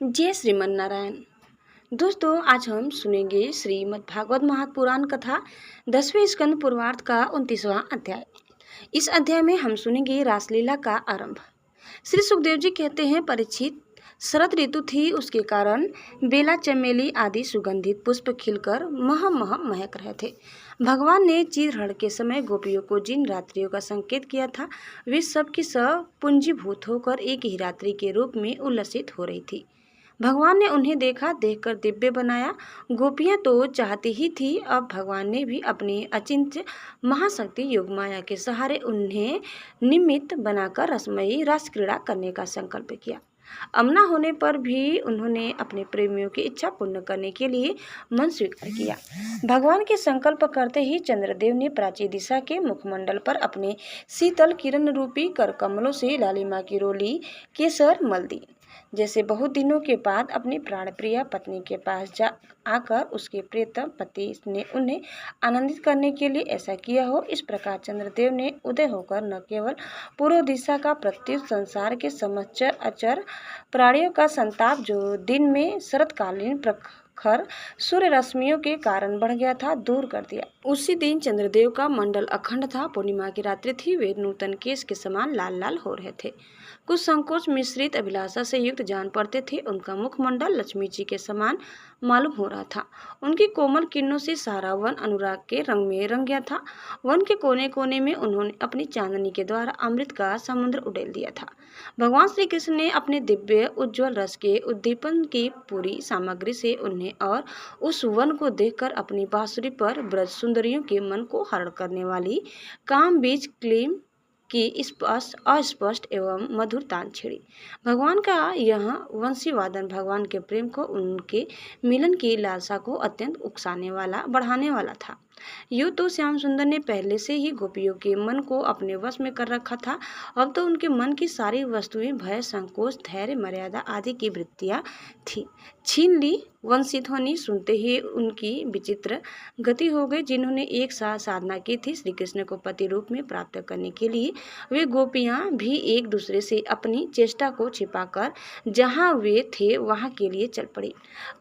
जय श्रीमन नारायण। दोस्तों, आज हम सुनेंगे श्रीमद् भागवत महापुराण कथा 10वें स्कंद पूर्वार्ध का 29वां अध्याय। इस अध्याय में हम सुनेंगे रासलीला का आरंभ। श्री सुखदेव जी कहते हैं, परीक्षित, शरद ऋतु थी, उसके कारण बेला, चमेली आदि सुगंधित पुष्प खिलकर मह मह महक रहे थे। भगवान ने चीरहरण के समय गोपियों को जिन रात्रियों का संकेत किया था, वे सब की सब पुंजीभूत होकर एक ही रात्रि के रूप में उल्लसित हो रही थी। भगवान ने उन्हें देखा, देखकर दिव्य बनाया। गोपियां तो चाहती ही थी, अब भगवान ने भी अपनी अचिंत्य महाशक्ति योगमाया के सहारे उन्हें निमित्त बनाकर रसमयी रस क्रीड़ा करने का संकल्प किया। अमना होने पर भी उन्होंने अपने प्रेमियों की इच्छा पूर्ण करने के लिए मन स्वीकार किया। भगवान के संकल्प करते ही चंद्रदेव ने प्राची दिशा के मुखमंडल पर अपने शीतल किरण रूपी कर कमलों से लालिमा की रोली केसर मल दी। जैसे बहुत दिनों के बाद अपनी प्राणप्रिय पत्नी के पास जा आकर उसके प्रियतम पति ने उन्हें आनंदित करने के लिए ऐसा किया हो, इस प्रकार चंद्रदेव ने उदय होकर न केवल पूर्व दिशा का प्रत्युत संसार के समस्त अचर प्राणियों का संताप, जो दिन में शरतकालीन प्रखर सूर्य रश्मियों के कारण बढ़ गया था, दूर कर दिया। उसी दिन चंद्रदेव का मंडल अखंड था। पूर्णिमा की रात्रि थी। वे नूतन केश के समान लाल लाल हो रहे थे। कुछ संकोच मिश्रित अभिलाषा से युक्त जान पड़ते थे। उनका मुखमंडल लक्ष्मी जी के समान मालूम हो रहा था। उनकी कोमल किरणों से सारा वन अनुराग के रंग में रंग गया था। वन के कोने कोने में उन्होंने अपनी चांदनी के द्वारा अमृत का समुद्र उड़ेल दिया था। भगवान श्री कृष्ण ने अपने दिव्य उज्ज्वल रस के उद्दीपन की पूरी सामग्री से उन्हें और उस वन को देखकर अपनी बांसुरी पर ब्रज सुंदरियों के मन को हरण करने वाली काम बीज क्लीम की स्पष्ट अस्पष्ट एवं मधुर तान छेड़ी। भगवान का यह वंशी वादन भगवान के प्रेम को, उनके मिलन की लालसा को अत्यंत उकसाने वाला, बढ़ाने वाला था। यूँ तो श्याम सुंदर ने पहले से ही गोपियों के मन को अपने वश में कर रखा था। अब तो उनके मन की सारी वस्तुएं भय, संकोच, धैर्य, मर्यादा आदि की वृत्तियां थी छीन ली। वंशी ध्वनि सुनते ही उनकी विचित्र गति हो गई। जिन्होंने एक साथ साधना की थी श्री कृष्ण को पति रूप में प्राप्त करने के लिए, वे गोपियां भी एक दूसरे से अपनी चेष्टा को छिपाकर जहां वे थे वहां के लिए चल पड़ी।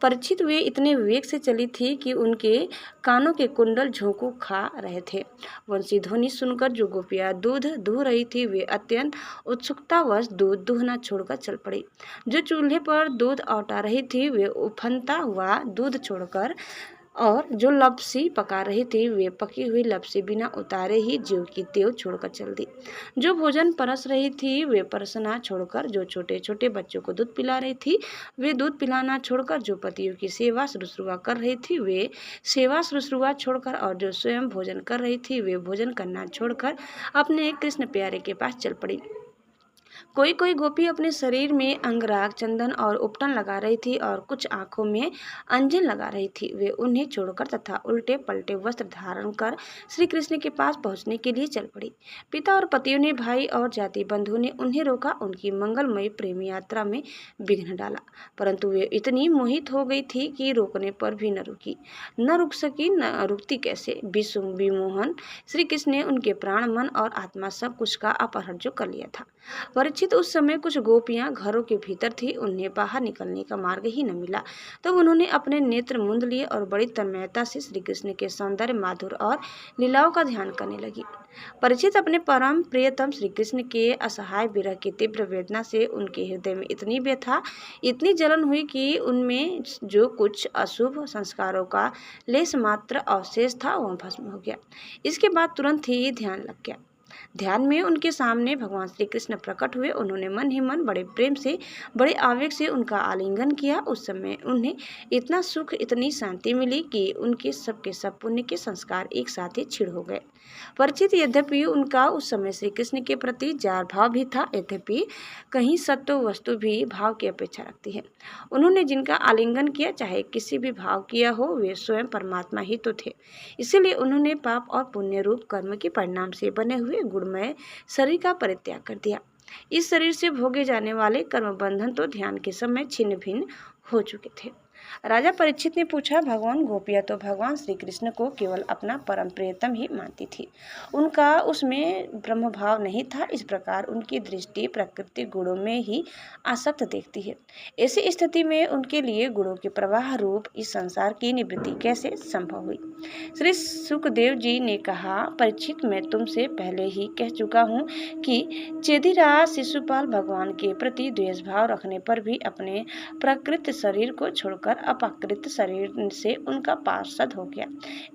परीक्षित, वे इतने वेग से चली थी कि उनके कानों के कुंडल झोंकू खा रहे थे। वंशी ध्वनि सुनकर जो गोपियां दूध दूह रही थी, वे अत्यंत उत्सुकतावश दूध दूहना छोड़कर चल पड़ी। जो चूल्हे पर दूध औटा रही थी, वे उफनता हुआ दूध छोड़कर, और जो लपसी पका रही थी, वे पकी हुई लपसी बिना उतारे ही ज्यों की त्यों छोड़कर चल दी। जो भोजन परस रही थी, वे परसना छोड़कर, जो छोटे छोटे बच्चों को दूध पिला रही थी, वे दूध पिलाना छोड़कर, जो पतियों की सेवा शुश्रूषा कर रही थी, वे सेवा शुश्रूषा छोड़कर, और जो स्वयं भोजन कर रही थी, वे भोजन करना छोड़कर अपने कृष्ण प्यारे के पास चल पड़ी। कोई कोई गोपी अपने शरीर में अंगराग, चंदन और उपटन लगा रही थी और कुछ आंखों में अंजन लगा रही थी। वे उन्हें छोड़कर तथा उल्टे पलटे वस्त्र धारण कर श्री कृष्ण के पास पहुंचने के लिए चल पड़ी। पिता और पतियों ने, भाई और जाति बंधुओं ने उन्हें रोका, उनकी मंगलमयी प्रेम यात्रा में विघ्न डाला, परंतु वे इतनी मोहित हो गई थी कि रोकने पर भी न रुकी, न रुक सकी, न रुकती कैसे। विषम विमोहन श्री कृष्ण ने उनके प्राण, मन और आत्मा सब कुछ का अपहरण जो कर लिया था। परीक्षित, उस समय कुछ गोपियां घरों के भीतर थी। उन्हें बाहर निकलने का मार्ग ही न मिला। तब उन्होंने अपने नेत्र मूंद लिए और बड़ी तन्मयता से श्री कृष्ण के सौंदर्य, माधुर्य और लीलाओं का ध्यान करने लगी। परीक्षित, अपने परम प्रियतम श्री कृष्ण के असहाय विरह की तीव्र वेदना से उनके हृदय में इतनी व्यथा, इतनी जलन हुई कि उनमें जो कुछ अशुभ संस्कारों का लेश मात्र अवशेष था, वह भस्म हो गया। इसके बाद तुरंत ही ध्यान लग गया। ध्यान में उनके सामने भगवान श्री कृष्ण प्रकट हुए। उन्होंने मन ही मन बड़े प्रेम से, बड़े आवेग से उनका आलिंगन किया। उस समय उन्हें इतना सुख, इतनी शांति मिली कि उनके सब पुण्य के संस्कार एक साथ ही छिड़ हो गए। परिचित, यद्यपि उनका उस समय श्री कृष्ण के प्रति जार भाव भी था, यद्यपि कहीं सत्व वस्तु भी भाव की अपेक्षा रखती है। उन्होंने जिनका आलिंगन किया, चाहे किसी भी भाव किया हो, वे स्वयं परमात्मा ही तो थे। इसीलिए उन्होंने पाप और पुण्य रूप कर्म के परिणाम से बने हुए गुणमय शरीर का परित्याग कर दिया। इस शरीर से भोगे जाने वाले कर्म बंधन तो ध्यान के समय छिन्न भिन्न हो चुके थे। राजा परीक्षित ने पूछा, भगवान, गोपियाँ तो भगवान श्री कृष्ण को केवल अपना परम प्रियतम ही मानती थी, उनका उसमें ब्रह्म भाव नहीं था। इस प्रकार उनकी दृष्टि प्रकृति गुणों में ही आसक्त देखती है। ऐसी स्थिति में उनके लिए गुणों के प्रवाह रूप इस संसार की निवृत्ति कैसे संभव हुई? श्री सुखदेव जी ने कहा, परीक्षित, मैं तुमसे पहले ही कह चुका हूँ कि चेदिराज शिशुपाल भगवान के प्रति द्वेष भाव रखने पर भी अपने प्राकृत शरीर को छोड़कर अपाकृत शरीर से उनका पार्षद हो गया।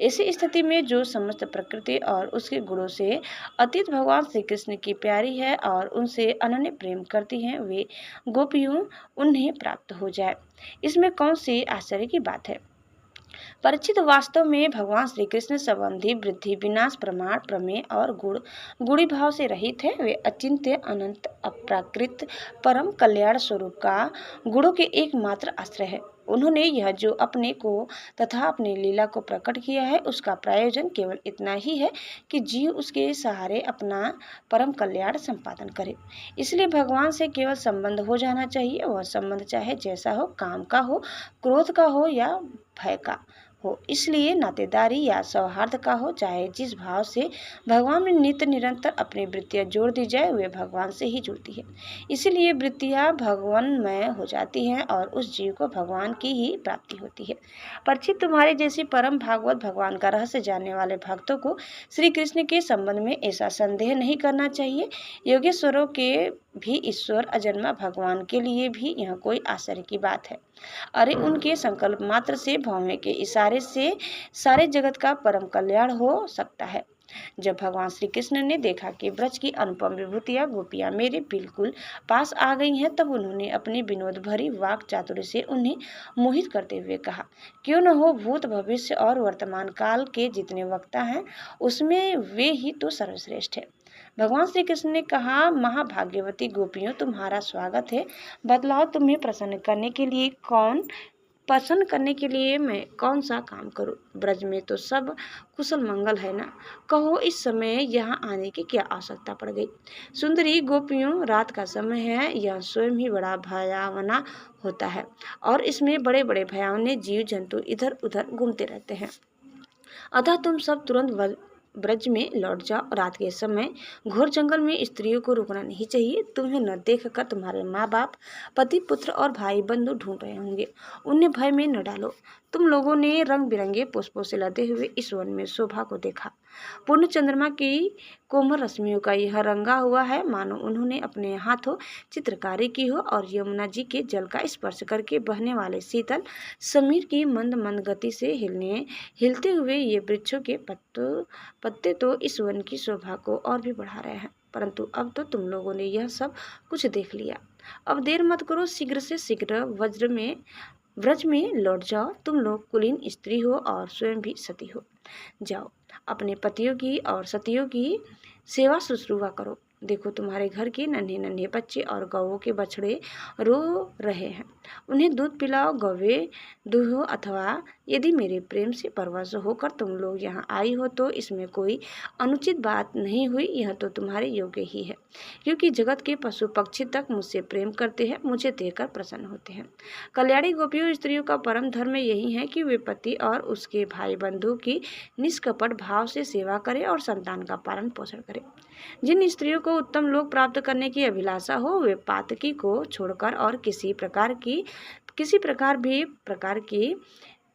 ऐसी स्थिति में जो समस्त प्रकृति और उसके गुणों से अतीत भगवान श्री कृष्ण की प्यारी है और उनसे अनन्य प्रेम करती हैं, वे गोपियों उन्हें प्राप्त हो जाए, इसमें कौन सी आश्चर्य की बात है? परीक्षित, वास्तव में भगवान श्री कृष्ण संबंधी वृद्धि, विनाश, प्रमाण, प्रमेय और गुणी भाव से रहित है। वे अचिंत्य, अनंत, अप्राकृत, परम कल्याण स्वरूप का गुणों के एकमात्र आश्रय है। उन्होंने यह जो अपने को तथा अपनी लीला को प्रकट किया है, उसका प्रयोजन केवल इतना ही है कि जीव उसके सहारे अपना परम कल्याण संपादन करे। इसलिए भगवान से केवल संबंध हो जाना चाहिए। वह संबंध चाहे जैसा हो, काम का हो, क्रोध का हो या भय का हो, इसलिए नातेदारी या सौहार्द का हो, चाहे जिस भाव से भगवान में नित्य निरंतर अपनी वृत्तियाँ जोड़ दी जाए, वे भगवान से ही जुड़ती है। इसीलिए वृत्तियाँ भगवानमय हो जाती हैं और उस जीव को भगवान की ही प्राप्ति होती है। परीक्षित, तुम्हारे जैसी परम भागवत भगवान का रहस्य जानने वाले भक्तों को श्री कृष्ण के संबंध में ऐसा संदेह नहीं करना चाहिए। योगेश्वरों के भी ईश्वर अजन्मा भगवान के लिए भी यह कोई आश्चर्य की बात है। अरे, उनके संकल्प मात्र से, भौमे के इशारे से सारे जगत का परम कल्याण हो सकता है। जब भगवान श्री कृष्ण ने देखा कि ब्रज की अनुपम विभूतियां गोपियां मेरे बिल्कुल पास आ गई हैं, तब उन्होंने अपनी विनोद भरी वाक चातुर्य से उन्हें मोहित करते हुए कहा, क्यों न हो, भूत, भविष्य और वर्तमान काल के जितने वक्ता हैं, उसमें वे ही तो सर्वश्रेष्ठ है। भगवान श्री कृष्ण ने कहा, महाभाग्यवती गोपियों, तुम्हारा स्वागत है। बतलाओ, तुम्हें प्रसन्न करने के लिए मैं कौन सा काम करूं? ब्रज में तो सब कुशल मंगल है ना? कहो, इस समय यहाँ आने की क्या आवश्यकता पड़ गई? सुंदरी गोपियों, रात का समय है, यह स्वयं ही बड़ा भयावना होता है और इसमें बड़े बड़े भयावने जीव जंतु इधर उधर घूमते रहते हैं। अतः तुम सब तुरंत ब्रज में लौट जाओ। रात के समय घोर जंगल में स्त्रियों को रुकना नहीं चाहिए। तुम्हें न देखकर तुम्हारे माँ बाप, पति, पुत्र और भाई बंधु ढूंढ रहे होंगे, उन्हें भय में न डालो। तुम लोगों ने रंग बिरंगे पुष्पों से लदे हुए इस वन में शोभा को देखा। पूर्ण चंद्रमा की कोमल रश्मियों का यह रंगा हुआ है, मानो उन्होंने अपने हाथों चित्रकारी की हो और यमुना जी के जल का स्पर्श करके बहने वाले शीतल समीर की मंद मंद गति से हिलते हुए ये वृक्षों के पत्ते तो इस वन की शोभा को और भी बढ़ा रहे हैं। परंतु अब तो तुम लोगों ने यह सब कुछ देख लिया। अब देर मत करो, शीघ्र से शीघ्र व्रज में लौट जाओ। तुम लोग कुलीन स्त्री हो और स्वयं भी सती हो। जाओ, अपने पतियों की और सतियों की सेवा शुश्रूषा करो। देखो, तुम्हारे घर के नन्हे नन्हे बच्चे और गौओं के बछड़े रो रहे हैं, उन्हें दूध पिलाओ, गौवे दूहो। अथवा यदि मेरे प्रेम से परवश होकर तुम लोग यहाँ आई हो तो इसमें कोई अनुचित बात नहीं हुई। यह तो तुम्हारे योग्य ही है, क्योंकि जगत के पशु पक्षी तक मुझसे प्रेम करते हैं, मुझे देखकर प्रसन्न होते हैं। कल्याणी गोपियों, स्त्रियों का परम धर्म यही है कि वे पति और उसके भाई बंधु की निष्कपट भाव से सेवा करें और संतान का पालन पोषण करें। जिन स्त्रियों को उत्तम लोक प्राप्त करने की अभिलाषा हो, वे पातकी को छोड़कर और किसी प्रकार की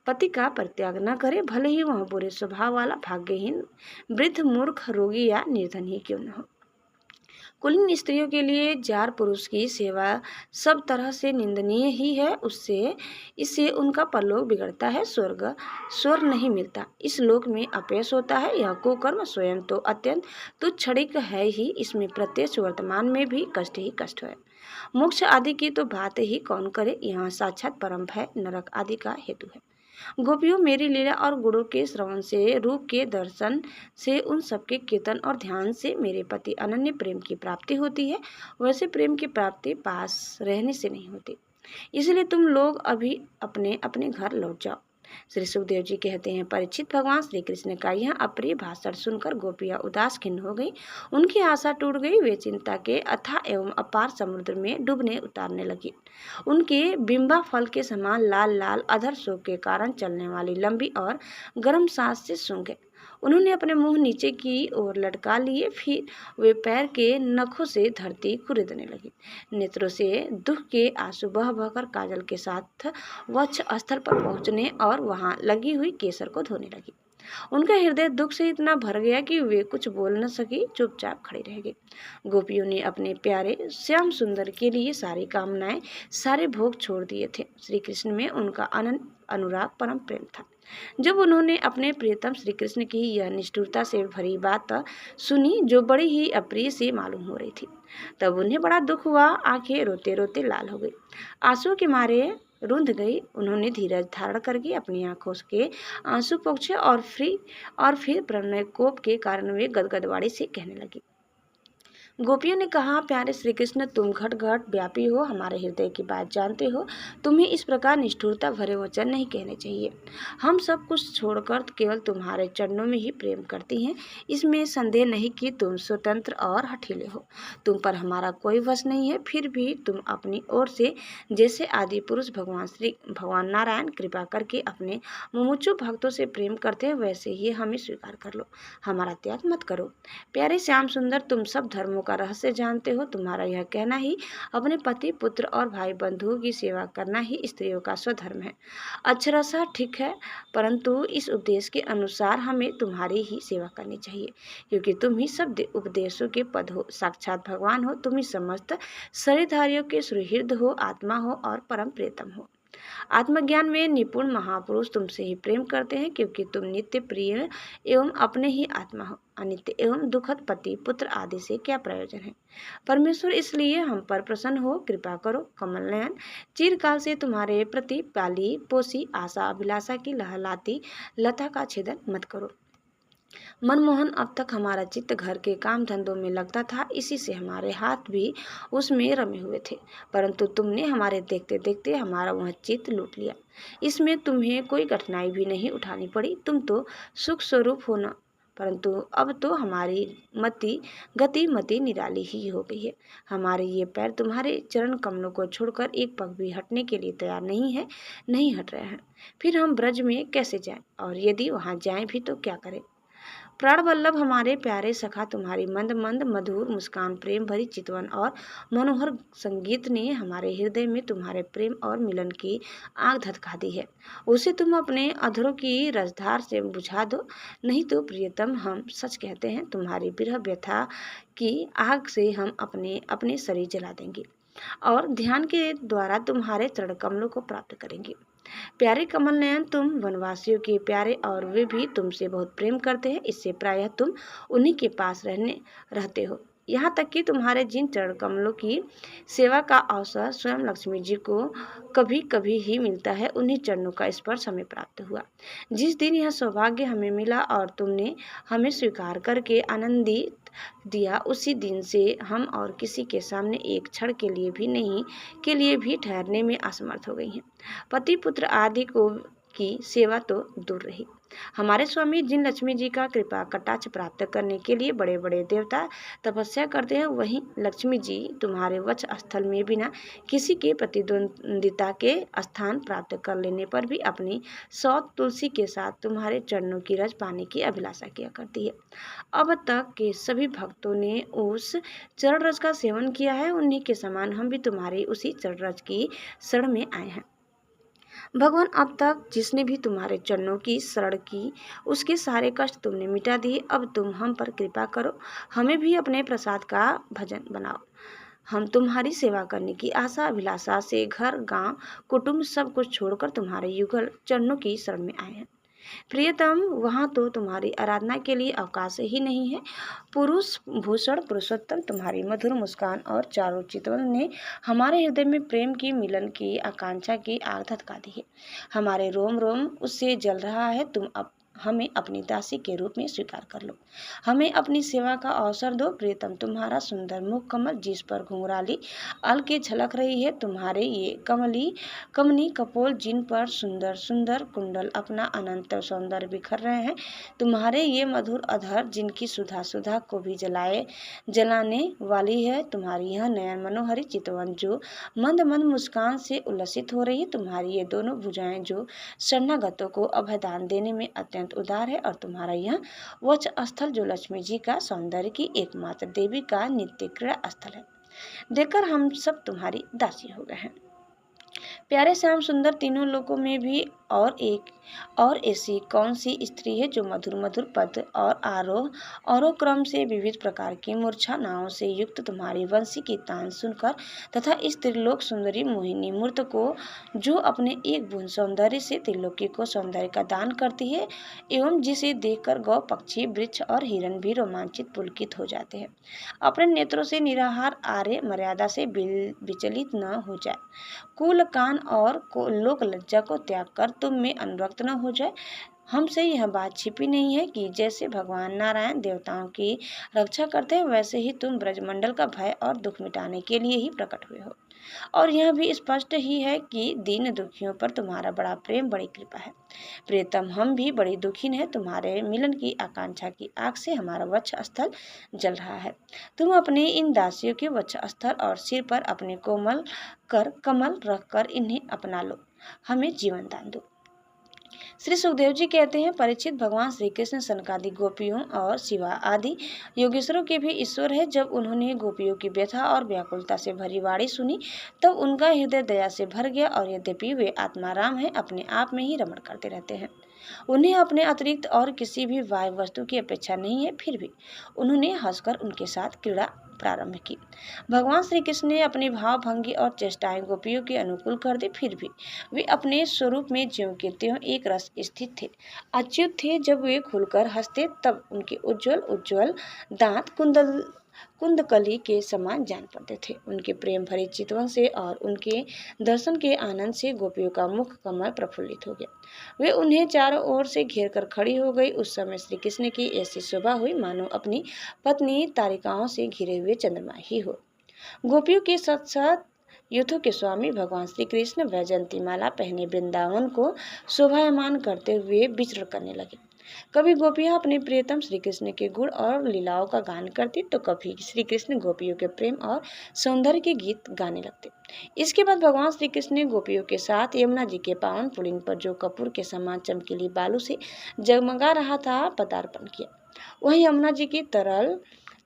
पति का परित्याग न करे, भले ही वह बुरे स्वभाव वाला, भाग्यहीन, वृद्ध, मूर्ख, रोगी या निर्धन ही क्यों न हो। कुलीन स्त्रियों के लिए जार पुरुष की सेवा सब तरह से निंदनीय ही है। इससे उनका परलोक बिगड़ता है, स्वर्ग नहीं मिलता, इस लोक में अपयश होता है। यह कुकर्म स्वयं तो अत्यंत तुच्छड़िक है ही, इसमें प्रत्यक्ष वर्तमान में भी कष्ट ही कष्ट है। मोक्ष आदि की तो बात ही कौन करे, यहाँ साक्षात परम भय नरक आदि का हेतु है। गोपियों, मेरी लीला और गुणों के श्रवण से, रूप के दर्शन से, उन सबके कीर्तन और ध्यान से मेरे पति अनन्य प्रेम की प्राप्ति होती है। वैसे प्रेम की प्राप्ति पास रहने से नहीं होती। इसलिए तुम लोग अभी अपने अपने घर लौट जाओ। श्री सुखदेव जी कहते हैं, परीक्षित, भगवान श्री कृष्ण का यह अप्रिय भाषण सुनकर गोपियां उदास खिन्न हो गई। उनकी आशा टूट गई। वे चिंता के अथाह एवं अपार समुद्र में डूबने उतारने लगी। उनके बिंबा फल के समान लाल लाल अधर शोक के कारण चलने वाली लंबी और गर्म सांस से सूंघ गए। उन्होंने अपने मुंह नीचे की ओर लटका लिए। फिर वे पैर के नखों से धरती कुरेदने लगी। नेत्रों से दुख के आंसू बह बहकर काजल के साथ वक्ष स्थल पर पहुंचने और वहां लगी हुई केसर को धोने लगी। उनका हृदय दुख से इतना भर गया कि वे कुछ बोल न सकी, चुपचाप खड़ी रह गई। गोपियों ने अपने प्यारे श्याम सुंदर के लिए सारी कामनाएं, सारे भोग छोड़ दिए थे। श्री कृष्ण में उनका अनंत अनुराग, परम प्रेम था। जब उन्होंने अपने प्रियतम श्री कृष्ण की यह निष्ठुरता से भरी बात सुनी, जो बड़ी ही अप्रिय सी मालूम हो रही थी, तब उन्हें बड़ा दुख हुआ। आंखें रोते रोते लाल हो गई, आंसू के मारे रुंध गई। उन्होंने धीरज धारण करके अपनी आंखों के आंसू पोंछे और फिर प्रणय कोप के कारण वे गदगदवाणी से कहने लगी। गोपियों ने कहा, प्यारे श्री कृष्ण, तुम घट घट व्यापी हो, हमारे हृदय की बात जानते हो। तुम्हें इस प्रकार निष्ठुरता भरे वचन नहीं कहने चाहिए। हम सब कुछ छोड़कर केवल तुम्हारे चरणों में ही प्रेम करती हैं। इसमें संदेह नहीं कि तुम स्वतंत्र और हठीले हो। तुम पर हमारा कोई वश नहीं है। फिर भी तुम अपनी ओर से जैसे आदि पुरुष भगवान नारायण कृपा करके अपने मुमुक्षु भक्तों से प्रेम करते हैं, वैसे ही हमें स्वीकार कर लो। हमारा त्याग मत करो। प्यारे श्याम सुंदर, तुम सब धर्मों का रहस्य जानते हो। तुम्हारा यह कहना ही अपने पति, पुत्र और भाई बंधुओं की सेवा करना ही स्त्रियों का स्वधर्म है। अक्षरशः ठीक है, परंतु इस उपदेश के अनुसार हमें तुम्हारी ही सेवा करनी चाहिए, क्योंकि तुम ही सब उपदेशों के पद हो, साक्षात भगवान हो। तुम ही समस्त शरीरधारियों के सुहृद हो, आत्मा हो और परम प्रियतम हो। आत्मज्ञान में निपुण महापुरुष तुमसे ही प्रेम करते हैं, क्योंकि तुम नित्य प्रिय एवं अपने ही आत्मा हो। अनित्य एवं दुखद पति, पुत्र आदि से क्या प्रयोजन है। परमेश्वर, इसलिए हम पर प्रसन्न हो, कृपा करो। कमल नयन, चिरकाल से तुम्हारे प्रति पाली पोसी आशा अभिलाषा की लहलाती लता का छेदन मत करो। मनमोहन, अब तक हमारा चित्त घर के काम धंधों में लगता था, इसी से हमारे हाथ भी उसमें रमे हुए थे, परंतु तुमने हमारे देखते देखते हमारा वह चित्त लूट लिया। इसमें तुम्हें कोई कठिनाई भी नहीं उठानी पड़ी। तुम तो सुख स्वरूप हो न, परंतु अब तो हमारी गति निराली ही हो गई है। हमारे ये पैर तुम्हारे चरण कमलों को छोड़कर एक पग भी हटने के लिए तैयार नहीं हट रहे हैं। फिर हम ब्रज में कैसे जाएं, और यदि वहां जाएं भी तो क्या करें। प्राण वल्लभ, हमारे प्यारे सखा, तुम्हारी मंद मंद मधुर मुस्कान, प्रेम भरी चितवन और मनोहर संगीत ने हमारे हृदय में तुम्हारे प्रेम और मिलन की आग धधका दी है। उसे तुम अपने अधरों की रसधार से बुझा दो, नहीं तो प्रियतम, हम सच कहते हैं, तुम्हारी विरह व्यथा की आग से हम अपने अपने शरीर जला देंगे और ध्यान के द्वारा तुम्हारे चरण कमलों को प्राप्त करेंगे। प्यारे कमल नयन, तुम वनवासियों के प्यारे और वे भी तुमसे बहुत प्रेम करते हैं। इससे प्रायः तुम उन्हीं के पास रहते हो। यहाँ तक कि तुम्हारे जिन चरण कमलों की सेवा का अवसर स्वयं लक्ष्मी जी को कभी कभी ही मिलता है, उन्हीं चरणों का स्पर्श हमें प्राप्त हुआ। जिस दिन यह सौभाग्य हमें मिला और तुमने हमें स्वीकार करके आनंदित दिया, उसी दिन से हम और किसी के सामने एक क्षण के लिए भी ठहरने में असमर्थ हो गई हैं। पति, पुत्र आदि को की सेवा तो दूर रही। हमारे स्वामी जिन लक्ष्मी जी का कृपा कटाक्ष प्राप्त करने के लिए बड़े बड़े देवता तपस्या करते हैं, वहीं लक्ष्मी जी तुम्हारे वक्ष स्थल में बिना किसी के प्रतिद्वंदिता के स्थान प्राप्त कर लेने पर भी अपनी सौत तुलसी के साथ तुम्हारे चरणों की रज पाने की अभिलाषा किया करती है। अब तक के सभी भक्तों ने उस चरण रज का सेवन किया है, उन्हीं के समान हम भी तुम्हारी उसी चरण रज की शरण में आए हैं। भगवान, अब तक जिसने भी तुम्हारे चरणों की शरण की, उसके सारे कष्ट तुमने मिटा दिए। अब तुम हम पर कृपा करो, हमें भी अपने प्रसाद का भजन बनाओ। हम तुम्हारी सेवा करने की आशा अभिलाषा से घर, गांव, कुटुंब सब कुछ छोड़कर तुम्हारे युगल चरणों की शरण में आए हैं। प्रियतम, वहाँ तो तुम्हारी आराधना के लिए अवकाश ही नहीं है। पुरुष भूषण पुरुषोत्तम, तुम्हारी मधुर मुस्कान और चारों चितवन ने हमारे हृदय में प्रेम की मिलन की आकांक्षा की आग धधका दी है। हमारे रोम रोम उससे जल रहा है। तुम अब हमें अपनी दासी के रूप में स्वीकार कर लो। हमें अपनी सेवा का अवसर दो। प्रियतम, तुम्हारा सुंदर मुख कमल जिस पर घुंघराली अलके झलक रही है, तुम्हारे ये कमनी कपोल जिन पर सुंदर सुंदर कुंडल अपना अनंत सौंदर्य बिखर रहे हैं, तुम्हारे ये मधुर अधर जिनकी सुधा सुधा को भी जलाने वाली है, तुम्हारी यह नयन मनोहरी चितवन जो मंद मंद मुस्कान से उल्लसित हो रही है, तुम्हारी ये दोनों भुजाएं जो शरणागतों को अभयदान देने में अत्यंत उदार है, और तुम्हारा यह वक्ष स्थल जो लक्ष्मी जी का सौंदर्य की एकमात्र देवी का नित्य क्रीड़ा स्थल है। देखकर हम सब तुम्हारी दासी हो गए हैं। प्यारे श्याम सुंदर, तीनों लोकों में भी और ऐसी कौन सी स्त्री है जो मधुर मधुर पद और आरोह क्रम से विविध प्रकार की मूर्छनाओं से युक्त तुम्हारी वंशी की तान सुनकर तथा इस त्रिलोक सुंदरी मोहिनी मूर्त को जो अपने एक बूंद सौंदर्य से त्रिलोकी को सौंदर्य का दान करती है, एवं जिसे देखकर गौ पक्षी वृक्ष और हिरण भी रोमांचित पुलकित हो जाते हैं, अपने नेत्रों से निराहार आर्य मर्यादा से विचलित न हो जाए, कुल कान और लोक लज्जा को त्याग कर तुम में अनुरक्त न हो जाए। हमसे यह बात छिपी नहीं है कि जैसे भगवान नारायण देवताओं की रक्षा करते हैं, वैसे ही तुम ब्रजमंडल का भय और दुख मिटाने के लिए ही प्रकट हुए हो। और यह भी स्पष्ट ही है कि दीन दुखियों पर तुम्हारा बड़ा प्रेम, बड़ी कृपा है। प्रियतम, हम भी बड़ी दुखी हैं। तुम्हारे मिलन की आकांक्षा की आग से हमारा वक्ष स्थल जल रहा है। तुम अपने इन दासियों के वक्ष स्थल और सिर पर अपने कोमल कर कमल रखकर इन्हें अपना लो, हमें जीवन दान दो। श्री सुखदेव जी कहते हैं, परीक्षित, भगवान श्री कृष्ण सनकादि गोपियों और शिवा आदि योगेश्वरों के भी ईश्वर है। जब उन्होंने गोपियों की व्यथा और व्याकुलता से भरी वाणी सुनी, तब उनका हृदय दया से भर गया, और यद्यपि वे आत्माराम हैं, अपने आप में ही रमण करते रहते हैं। उन्हें अपने अतिरिक्त और किसी भी वाह्य वस्तु की अपेक्षा नहीं है, फिर भी उन्होंने हंसकर उनके साथ क्रीड़ा प्रारंभ की। भगवान श्री कृष्ण ने अपनी भावभंगी और चेष्टाएं गोपियों के अनुकूल कर दी, फिर भी वे अपने स्वरूप में ज्यों के त्यों एक रस स्थित थे, अच्युत थे। जब वे खुलकर हंसते, तब उनके उज्ज्वल दांत कुंदकली के समान जान पड़ते थे। उनके प्रेम भरे चितवन से और उनके दर्शन के आनंद से गोपियों का मुख कमल प्रफुल्लित हो गया। वे उन्हें चारों ओर से घेर कर खड़ी हो गई। उस समय श्री कृष्ण की ऐसी शोभा हुई मानो अपनी पत्नी तारिकाओं से घिरे हुए चंद्रमा ही हो। गोपियों के साथ युद्धों के स्वामी भगवान श्री कृष्ण वैजयंती माला पहने वृंदावन को शोभायमान करते हुए विचरण करने लगे। कभी गोपियां अपने प्रियतम श्री कृष्ण के गुण और लीलाओं का गान करती, तो कभी श्री कृष्ण गोपियों के प्रेम और सौंदर्य के गीत गाने लगते। इसके बाद भगवान श्री कृष्ण ने गोपियों के साथ यमुना जी के पावन पुलिन पर, जो कपूर के समान चमकीली बालू से जगमगा रहा था, पदार्पण किया। वहीं यमुना जी की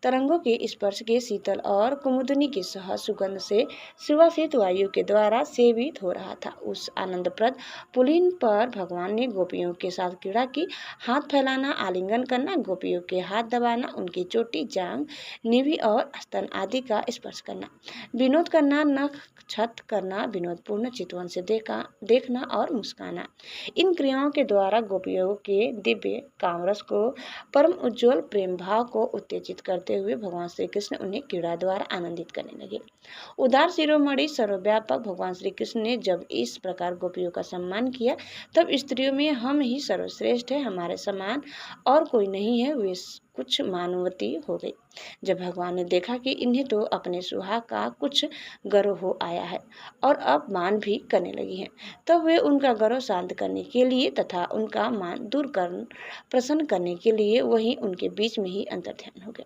तरंगों के स्पर्श के शीतल और कुमुदनी की सहज सुगंध से सुवासित वायु के द्वारा सेवित हो रहा था। उस आनंदप्रद पुलिन पर भगवान ने गोपियों के साथ क्रीड़ा की। हाथ फैलाना, आलिंगन करना, गोपियों के हाथ दबाना, उनकी चोटी, जांग, निभि और स्तन आदि का स्पर्श करना, विनोद करना, नख छत करना, विनोदपूर्ण चितवन से देखना और मुस्काना, इन क्रियाओं के द्वारा गोपियों के दिव्य कामरस को, परम उज्ज्वल प्रेम भाव को उत्तेजित करते हुए भगवान श्री कृष्ण उन्हें क्रीड़ा द्वारा आनंदित करने लगे। उदार शिरोमणि सर्वव्यापक भगवान श्री कृष्ण ने जब इस प्रकार गोपियों का सम्मान किया, तब स्त्रियों में हम ही सर्वश्रेष्ठ है, हमारे समान और कोई नहीं है, वे कुछ मानवती हो गई। जब भगवान ने देखा कि इन्हें तो अपने सुहाग का कुछ गर्व हो आया है और अब मान भी करने लगी हैं, तब वे उनका गर्व शांत करने के लिए तथा उनका मान दूर कर प्रसन्न करने के लिए वहीं उनके बीच में ही अंतर्ध्यान हो गए।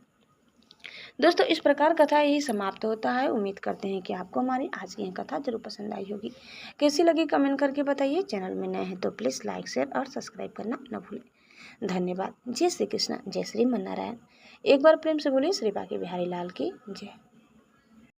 दोस्तों, इस प्रकार कथा यही समाप्त होता है। उम्मीद करते हैं कि आपको हमारी आज की यह कथा जरूर पसंद आई होगी। कैसी लगी कमेंट करके बताइए। चैनल में नए हैं तो प्लीज़ लाइक, शेयर और सब्सक्राइब करना न भूलें। धन्यवाद। जय श्री कृष्ण, जय श्री मन नारायण। एक बार प्रेम से बोलिए श्री बांके बिहारी लाल की जय।